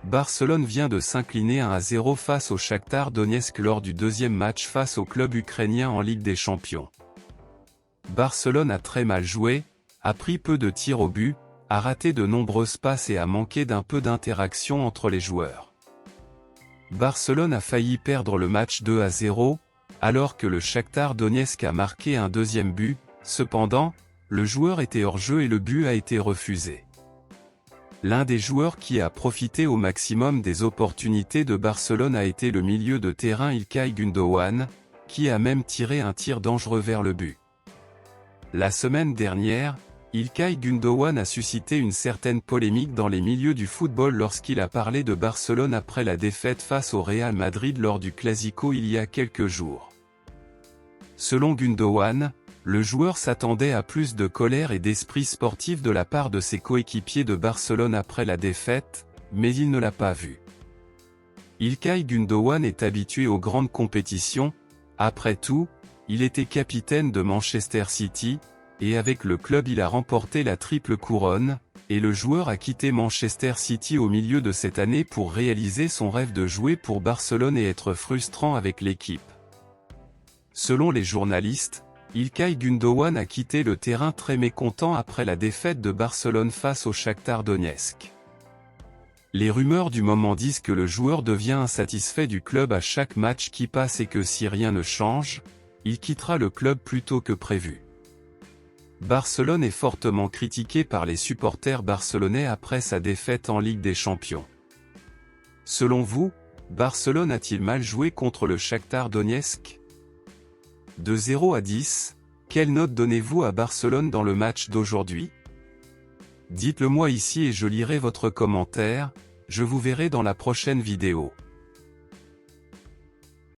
Barcelone vient de s'incliner 1-0 face au Shakhtar Donetsk lors du deuxième match face au club ukrainien en Ligue des Champions. Barcelone a très mal joué, a pris peu de tirs au but, a raté de nombreuses passes et a manqué d'un peu d'interaction entre les joueurs. Barcelone a failli perdre le match 2-0, alors que le Shakhtar Donetsk a marqué un deuxième but. Cependant, le joueur était hors jeu et le but a été refusé. L'un des joueurs qui a profité au maximum des opportunités de Barcelone a été le milieu de terrain İlkay Gündoğan, qui a même tiré un tir dangereux vers le but. La semaine dernière, İlkay Gündoğan a suscité une certaine polémique dans les milieux du football lorsqu'il a parlé de Barcelone après la défaite face au Real Madrid lors du Clasico il y a quelques jours. Selon Gündoğan, le joueur s'attendait à plus de colère et d'esprit sportif de la part de ses coéquipiers de Barcelone après la défaite, mais il ne l'a pas vu. İlkay Gündoğan est habitué aux grandes compétitions, après tout, il était capitaine de Manchester City, et avec le club il a remporté la triple couronne, et le joueur a quitté Manchester City au milieu de cette année pour réaliser son rêve de jouer pour Barcelone et être frustrant avec l'équipe. Selon les journalistes, İlkay Gündoğan a quitté le terrain très mécontent après la défaite de Barcelone face au Shakhtar Donetsk. Les rumeurs du moment disent que le joueur devient insatisfait du club à chaque match qui passe et que si rien ne change, il quittera le club plus tôt que prévu. Barcelone est fortement critiqué par les supporters barcelonais après sa défaite en Ligue des Champions. Selon vous, Barcelone a-t-il mal joué contre le Shakhtar Donetsk ? De 0 à 10, quelle note donnez-vous à Barcelone dans le match d'aujourd'hui? Dites-le moi ici et je lirai votre commentaire, je vous verrai dans la prochaine vidéo.